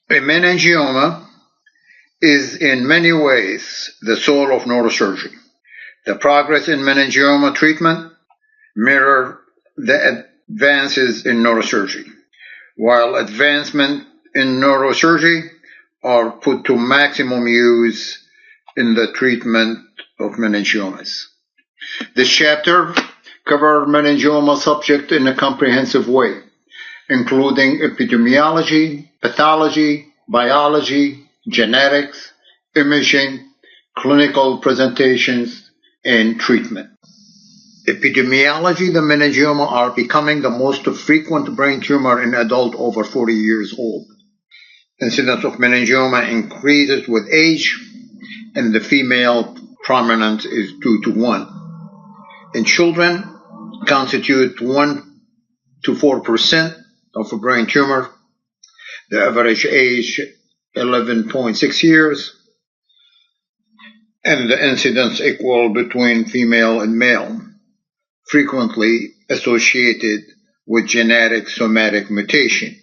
A meningioma is in many ways the soul of neurosurgery. The progress in meningioma treatment mirror the advances in neurosurgery, while advancement in neurosurgery are put to maximum use in the treatment of meningiomas. This chapter covers meningioma subject in a comprehensive way, including epidemiology, pathology, biology, genetics, imaging, clinical presentations, and treatment. Epidemiology, the meningioma are becoming the most frequent brain tumor in adults over 40 years old. Incidence of meningioma increases with age, and the female prominence is 2 to 1. In children, constitute 1 to 4% of a brain tumor. The average age 11.6 years, and the incidence equal between female and male, frequently associated with genetic somatic mutation.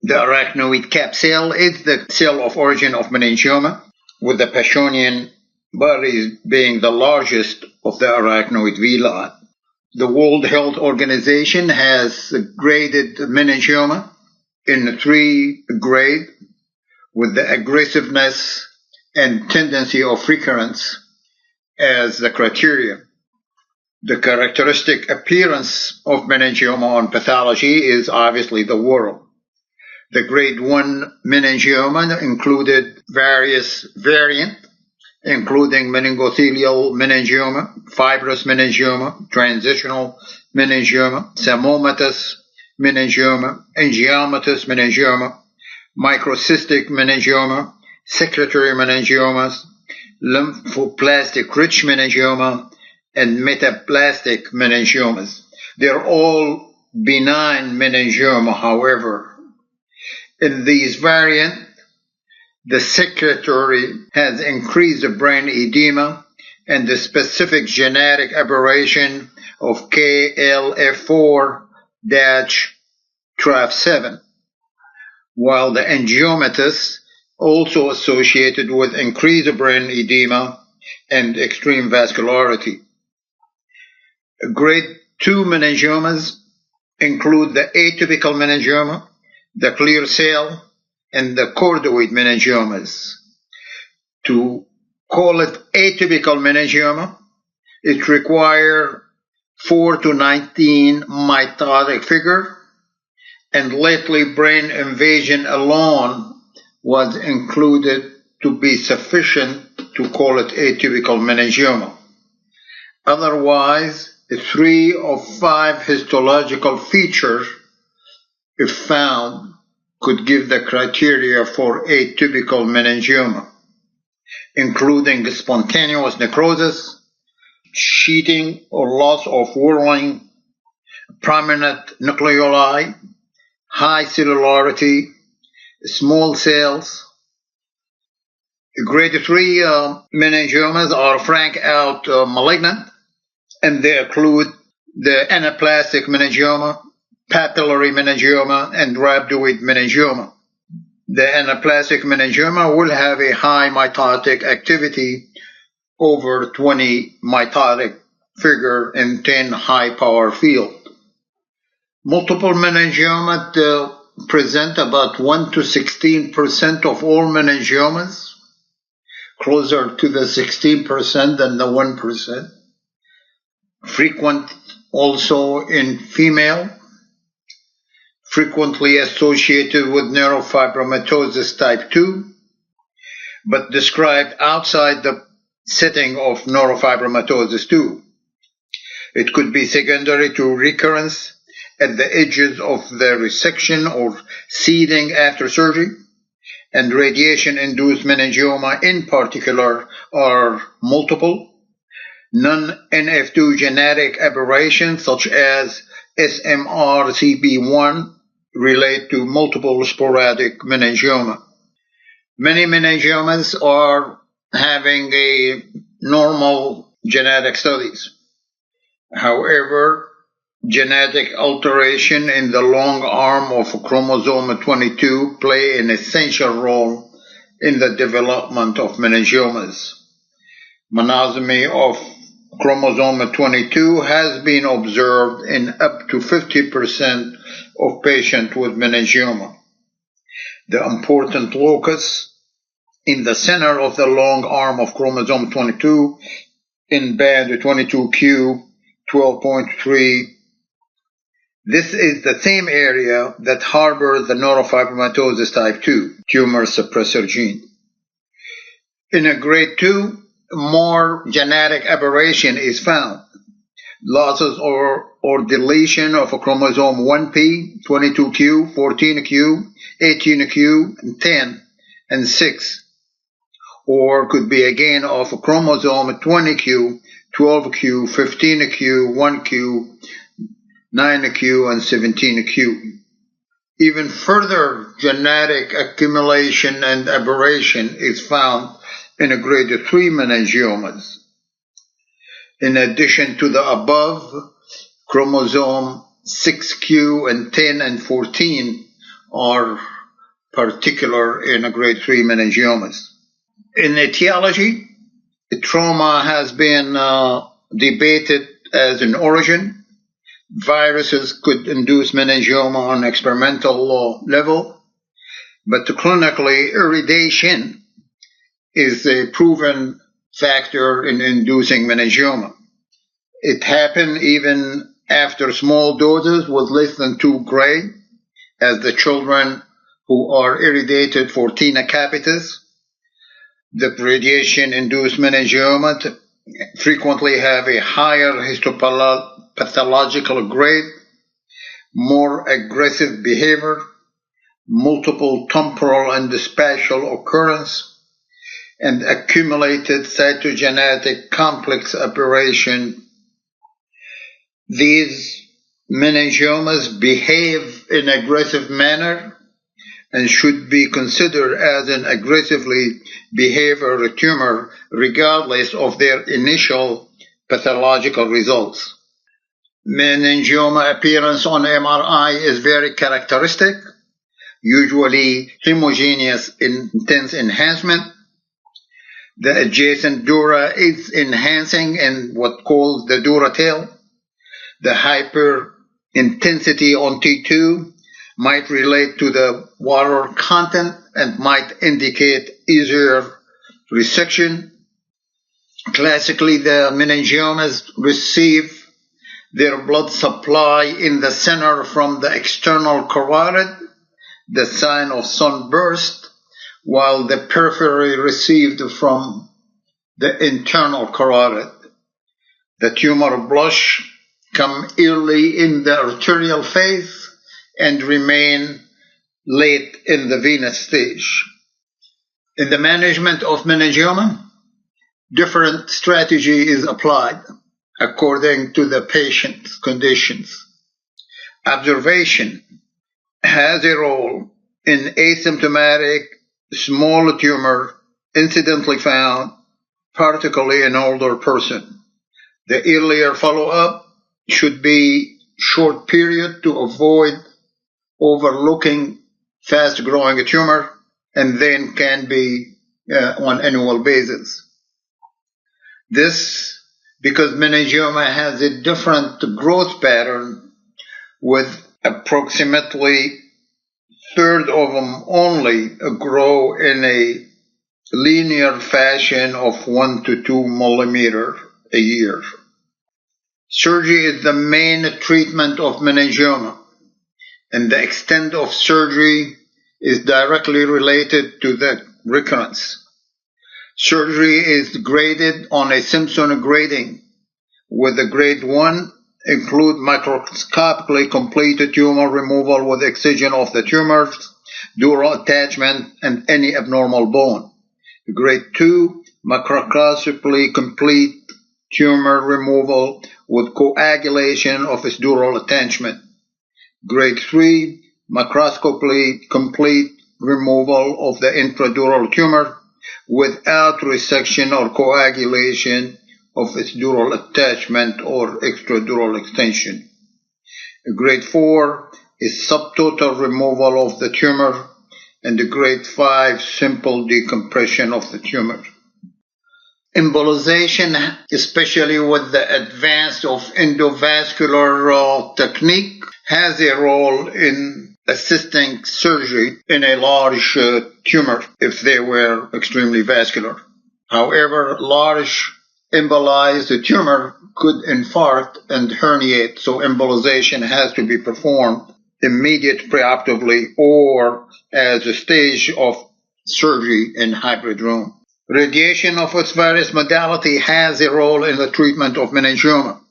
The arachnoid cap cell is the cell of origin of meningioma, with the Pachyonian body being the largest of the arachnoid villi. The World Health Organization has graded meningioma in 3 grades, with the aggressiveness and tendency of recurrence as the criteria. The characteristic appearance of meningioma on pathology is obviously the whorl. The grade 1 meningioma included various variants, including meningothelial meningioma, fibrous meningioma, transitional meningioma, pseudomatous meningioma, angiomatous meningioma, microcystic meningioma, secretory meningiomas, lymphoblastic-rich meningioma, and metaplastic meningiomas. They're all benign meningioma, however. In these variants, the secretory has increased brain edema and the specific genetic aberration of KLF4-TRAF7, while the angiomatous also associated with increased brain edema and extreme vascularity. Grade 2 meningiomas include the atypical meningioma, the clear cell, and the chordoid meningiomas. To call it atypical meningioma, it requires 4 to 19 mitotic figure, and lately brain invasion alone was included to be sufficient to call it atypical meningioma. Otherwise, 3 of 5 histological features, if found, could give the criteria for atypical meningioma, including spontaneous necrosis, sheeting or loss of whorling, prominent nucleoli, high cellularity, small cells. Grade 3 meningiomas are frank out malignant, and they include the anaplastic meningioma, papillary meningioma, and rhabdoid meningioma. The anaplastic meningioma will have a high mitotic activity, over 20 mitotic figure and 10 high power field. Multiple meningioma present about 1 to 16% of all meningiomas, closer to the 16% than the 1%. Frequent also in female, frequently associated with neurofibromatosis type 2, but described outside the setting of neurofibromatosis 2. It could be secondary to recurrence at the edges of the resection or seeding after surgery, and radiation-induced meningioma in particular are multiple. Non-NF2 genetic aberrations such as SMRCB1 relate to multiple sporadic meningioma. Many meningiomas are having a normal genetic studies. However, genetic alteration in the long arm of chromosome 22 play an essential role in the development of meningiomas. Monosomy of chromosome 22 has been observed in up to 50% of patients with meningioma. The important locus in the center of the long arm of chromosome 22 in band 22q 12.3. This is the same area that harbors the neurofibromatosis type 2 tumor suppressor gene. In a grade 2, more genetic aberration is found. Losses or deletion of a chromosome 1p, 22q, 14q, 18q, 10, and 6. Or could be a gain of a chromosome 20q, 12q, 15q, 1q, 9q, and 17q. Even further genetic accumulation and aberration is found in a grade 3 meningiomas. In addition to the above, chromosome 6q and 10 and 14 are particular in a grade 3 meningiomas. In etiology, trauma has been debated as an origin. Viruses could induce meningioma on experimental level, but clinically, irradiation is a proven factor in inducing meningioma. It happened even after small doses with less than 2 gray, as the children who are irradiated for tinea capitis. The radiation-induced meningioma frequently have a higher histopathological grade, more aggressive behavior, multiple temporal and spatial occurrence, and accumulated cytogenetic complex aberration. These meningiomas behave in an aggressive manner and should be considered as an aggressively behavioral tumor regardless of their initial pathological results. Meningioma appearance on MRI is very characteristic, usually homogeneous intense enhancement. The adjacent dura is enhancing in what called the dura tail. The hyperintensity on T2 might relate to the water content and might indicate easier resection. Classically, the meningiomas receive their blood supply in the center from the external carotid, the sign of sunburst, while the periphery received from the internal carotid. The tumor blush come early in the arterial phase and remain late in the venous stage. In the management of meningioma, different strategy is applied according to the patient's conditions. Observation has a role in asymptomatic small tumor incidentally found, particularly in older person. The earlier follow-up should be short period to avoid overlooking fast-growing tumor, and then can be on annual basis. This because meningioma has a different growth pattern, with approximately third of them only grow in a linear fashion of 1 to 2 millimeters a year. Surgery is the main treatment of meningioma, and the extent of surgery is directly related to the recurrence. Surgery is graded on a Simpson grading, with the grade 1 include microscopically completed tumor removal with excision of the tumors, dural attachment, and any abnormal bone. Grade 2, macroscopically complete tumor removal with coagulation of its dural attachment. Grade 3, macroscopically complete removal of the intradural tumor without resection or coagulation of its dural attachment or extradural extension. Grade 4 is subtotal removal of the tumor, and grade 5 simple decompression of the tumor. Embolization, especially with the advance of endovascular technique, has a role in assisting surgery in a large tumor if they were extremely vascular. However, large embolized tumor could infarct and herniate, so embolization has to be performed immediately preoperatively or as a stage of surgery in hybrid room. Radiation of its various modality has a role in the treatment of meningioma.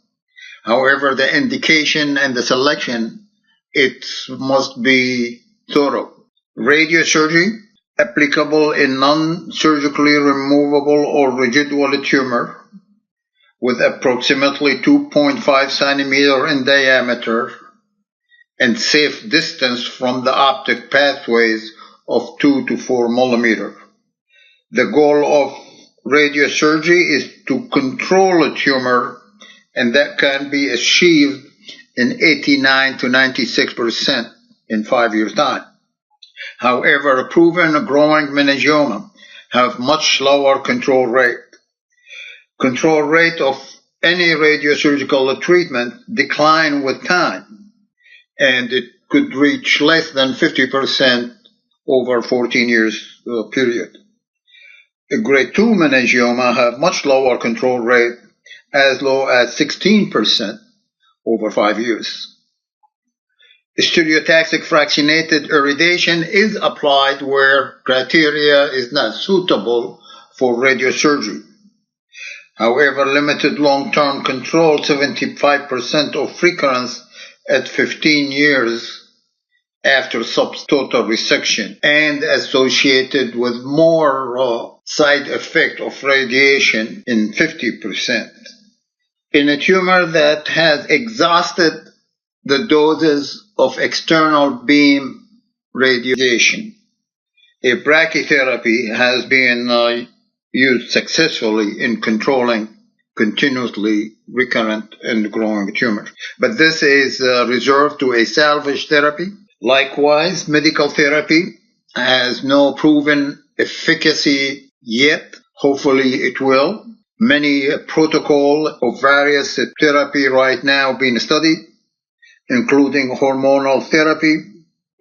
However, the indication and the selection, it must be thorough. Radiosurgery, applicable in non-surgically removable or residual tumor with approximately 2.5 centimeter in diameter and safe distance from the optic pathways of 2 to 4 millimeter. The goal of radiosurgery is to control a tumor, and that can be achieved in 89 to 96% in 5 years' time. However, a proven growing meningioma have much lower control rate. Control rate of any radiosurgical treatment decline with time, and it could reach less than 50% over 14 years period. A grade 2 meningioma have much lower control rate, as low as 16% over 5 years. Stereotaxic fractionated irradiation is applied where criteria is not suitable for radiosurgery. However, limited long-term control, 75% of recurrence at 15 years after subtotal resection, and associated with more side effect of radiation in 50%. In a tumor that has exhausted the doses of external beam radiation, a brachytherapy has been used successfully in controlling continuously recurrent and growing tumors. But this is reserved to a salvage therapy. Likewise, medical therapy has no proven efficacy yet. Hopefully it will. Many protocols of various therapy right now being studied, including hormonal therapy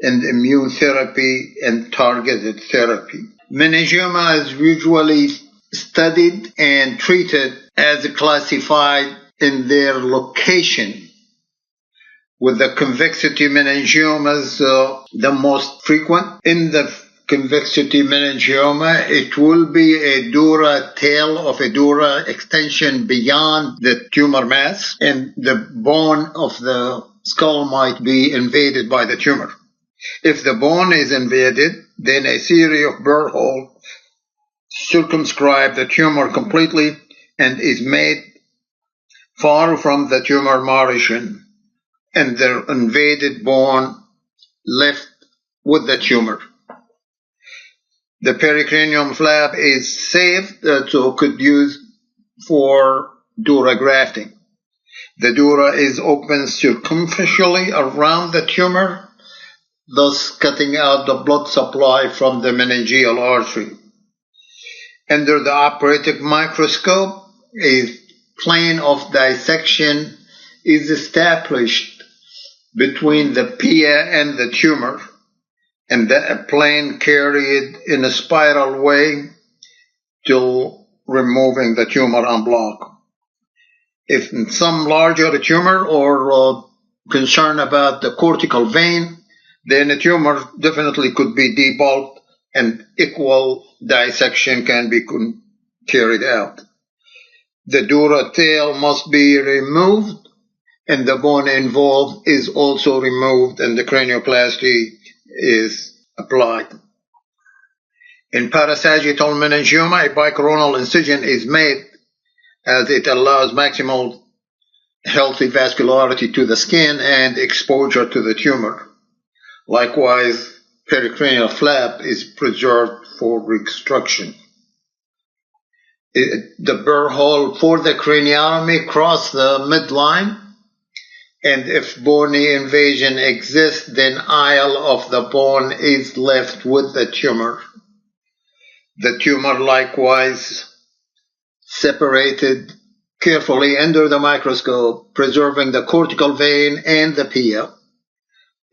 and immune therapy and targeted therapy. Meningioma is usually studied and treated as classified in their location, with the convexity meningiomas the most frequent. In the convexity meningioma, it will be a dura tail of a dura extension beyond the tumor mass, and the bone of the skull might be invaded by the tumor. If the bone is invaded, then a series of burr holes circumscribe the tumor completely and is made far from the tumor margin, and the invaded bone left with the tumor. The pericranium flap is safe, so could use for dura grafting. The dura is open circumferentially around the tumor, thus cutting out the blood supply from the meningeal artery. Under the operating microscope, a plane of dissection is established between the pia and the tumor, and that plane carried in a spiral way till removing the tumor en bloc. If in some larger tumor or concern about the cortical vein, then the tumor definitely could be debulked and equal dissection can be carried out. The dura tail must be removed, and the bone involved is also removed, and the cranioplasty is applied. In parasagittal meningioma, a bicoronal incision is made as it allows maximal healthy vascularity to the skin and exposure to the tumor. Likewise, pericranial flap is preserved for reconstruction. The burr hole for the craniotomy cross the midline, And if bony invasion exists, then aisle of the bone is left with the tumor. The tumor likewise separated carefully under the microscope, preserving the cortical vein and the pia.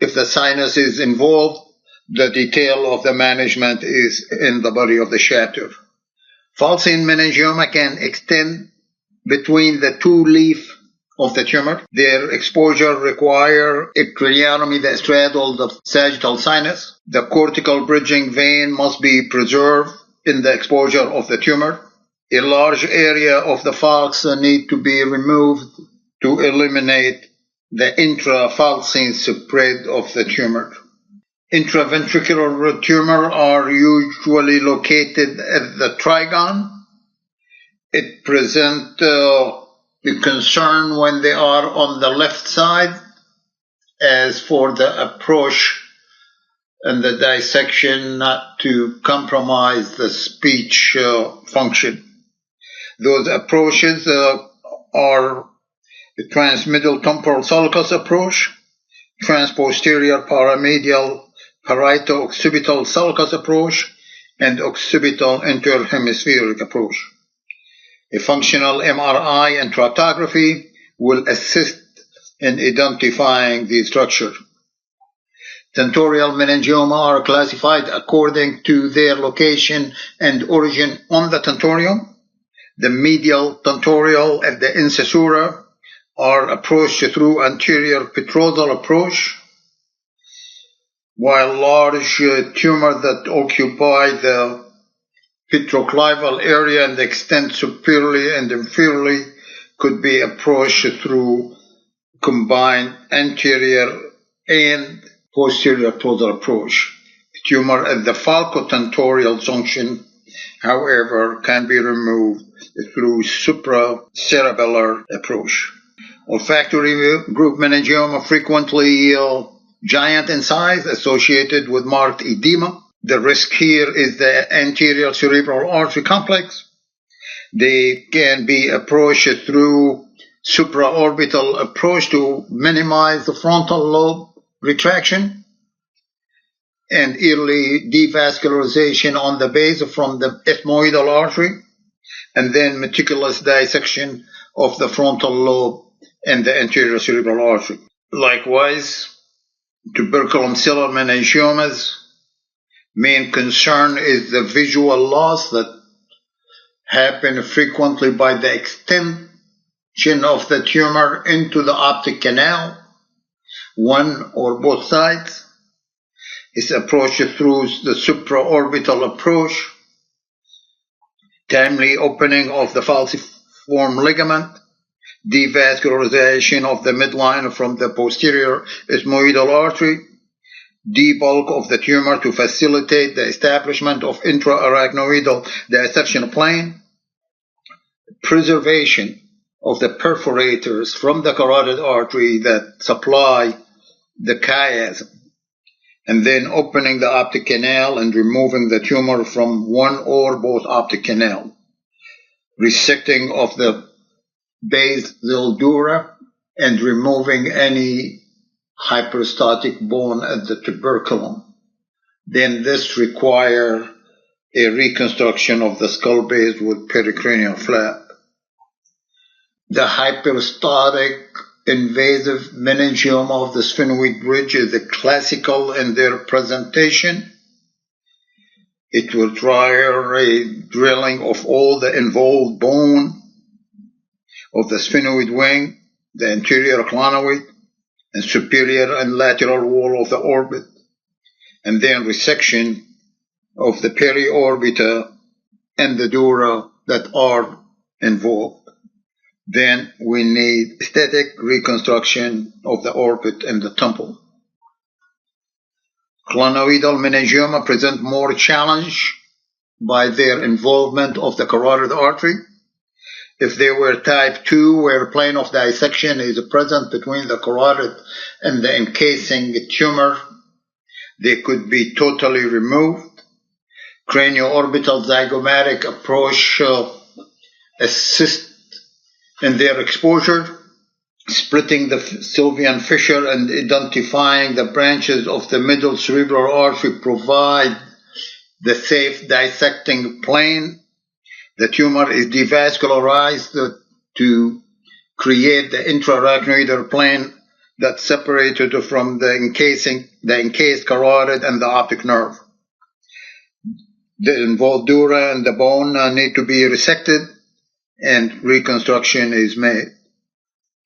If the sinus is involved, the detail of the management is in the body of the chapter. Falcine meningioma can extend between the two leaves of the tumor. Their exposure require a craniotomy that straddles the sagittal sinus. The cortical bridging vein must be preserved in the exposure of the tumor. A large area of the falx need to be removed to eliminate the intrafalcine spread of the tumor. Intraventricular tumors are usually located at the trigone. It presents the concern when they are on the left side. As for the approach and the dissection, not to compromise the speech function. Those approaches are the transmiddle temporal sulcus approach, transposterior paramedial parieto-occipital sulcus approach, and occipital interhemispheric approach. A functional MRI and tractography will assist in identifying the structure. Tentorial meningioma are classified according to their location and origin on the tentorium. The medial tentorial and the incisura are approached through anterior petrosal approach, while large tumors that occupy the petroclival area and extend superiorly and inferiorly could be approached through combined anterior and posterior petrosal approach. Tumor at the falcotentorial junction, however, can be removed through supracerebellar approach. Olfactory group meningioma frequently giant in size, associated with marked edema. The risk here is the anterior cerebral artery complex. They can be approached through supraorbital approach to minimize the frontal lobe retraction and early devascularization on the base from the ethmoidal artery, and then meticulous dissection of the frontal lobe and the anterior cerebral artery. Likewise, tuberculum-cellular meningiomas, main concern is the visual loss that happen frequently by the extension of the tumor into the optic canal, one or both sides. Is approached through the supraorbital approach, timely opening of the falciform ligament, devascularization of the midline from the posterior ethmoidal artery, debulk of the tumor to facilitate the establishment of intra-arachnoidal dissection plane, preservation of the perforators from the carotid artery that supply the chiasm, and then opening the optic canal and removing the tumor from one or both optic canal, resecting of the basal dura, and removing any hyperostotic bone at the tuberculum. Then this requires a reconstruction of the skull base with pericranial flap. The hyperostotic invasive meningioma of the sphenoid bridge is the classical in their presentation. It will require a drilling of all the involved bone of the sphenoid wing, the anterior clonoid, and superior and lateral wall of the orbit, and then resection of the periorbita and the dura that are involved. Then we need aesthetic reconstruction of the orbit and the temple. Clonoidal meningioma present more challenge by their involvement of the carotid artery. If they were type 2, where plane of dissection is present between the carotid and the encasing tumor, they could be totally removed. Cranioorbital zygomatic approach assists in their exposure. splitting the sylvian fissure and identifying the branches of the middle cerebral artery provide the safe dissecting plane. The tumor is devascularized to create the intraarachnoidal plane that's separated from the encased carotid and the optic nerve. The involved dura and the bone need to be resected and reconstruction is made.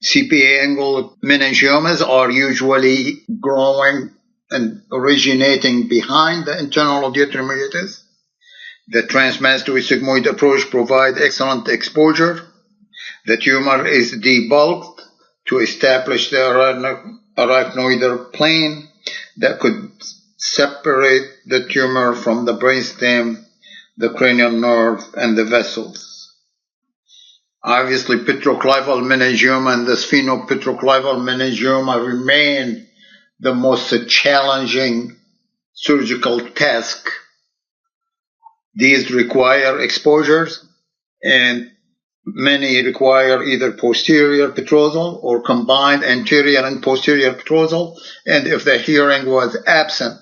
CPA angle meningiomas are usually growing and originating behind the internal auditory meatus. The transmastoid sigmoid approach provides excellent exposure. The tumor is debulked to establish the arachnoidal plane that could separate the tumor from the brainstem, the cranial nerve, and the vessels. Obviously, petroclival meningioma and the sphenopetroclival meningioma remain the most challenging surgical task. These require exposures, and many require either posterior petrosal or combined anterior and posterior petrosal, and if the hearing was absent,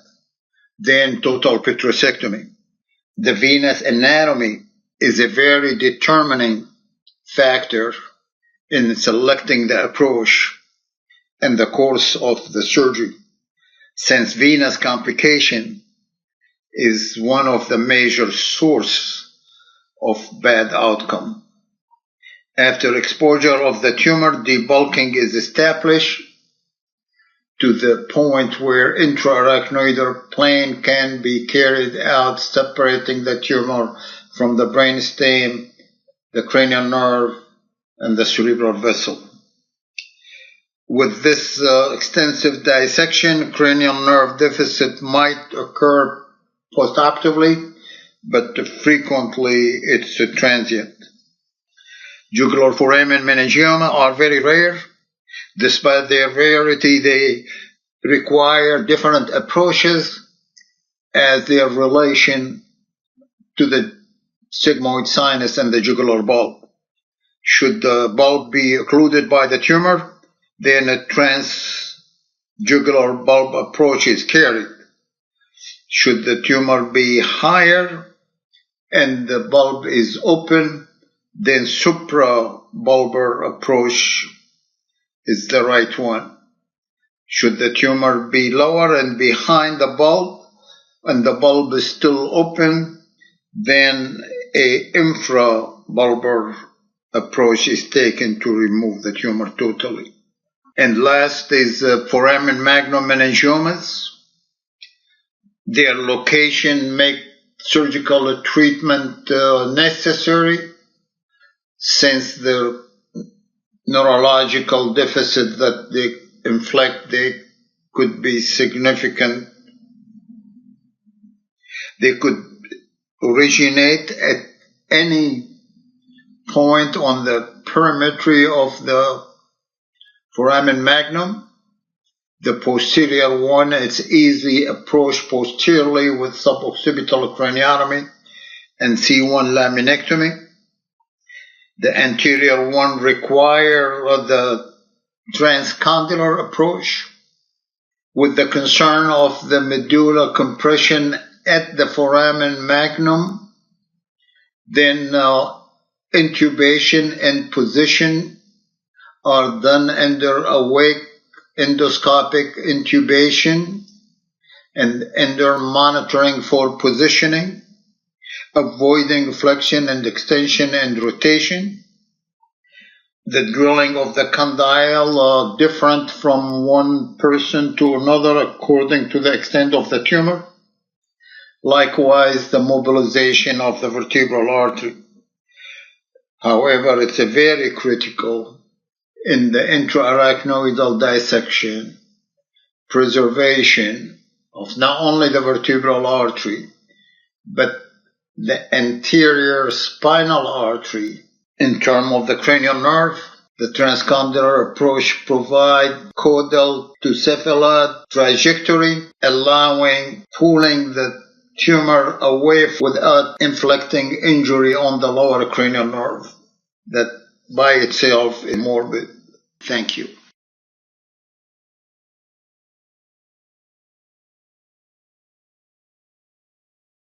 then total petrosectomy. The venous anatomy is a very determining factor in selecting the approach and the course of the surgery, since venous complication is one of the major sources of bad outcome. After exposure of the tumor, debulking is established to the point where intraarachnoidal plane can be carried out, separating the tumor from the brainstem, the cranial nerve, and the cerebral vessel. With this extensive dissection, cranial nerve deficit might occur postoperatively, but frequently it's transient. Jugular foramen meningioma are very rare. Despite their rarity, they require different approaches as their relation to the sigmoid sinus and the jugular bulb. Should the bulb be occluded by the tumor, then a transjugular bulb approach is carried. Should the tumor be higher and the bulb is open, then suprabulbar approach is the right one. Should the tumor be lower and behind the bulb and the bulb is still open, then a infrabulbar approach is taken to remove the tumor totally. And last is foramen magnum meningiomas. Their location makes surgical treatment necessary, since the neurological deficit that they inflict, they could be significant. They could originate at any point on the perimetry of the foramen magnum. The posterior one is easily approached posteriorly with suboccipital craniotomy and C1 laminectomy. The anterior one requires the transcondylar approach with the concern of the medulla compression at the foramen magnum. Then intubation and position are done under awake endoscopic intubation and under monitoring for positioning, avoiding flexion and extension and rotation. The drilling of the condyle are different from one person to another according to the extent of the tumor. Likewise, the mobilization of the vertebral artery. However, it's very critical in the intraarachnoidal dissection, preservation of not only the vertebral artery, but the anterior spinal artery in terms of the cranial nerve. The transcondylar approach provides caudal to cephalad trajectory, allowing pulling the tumor away without inflicting injury on the lower cranial nerve that by itself is morbid. Thank you.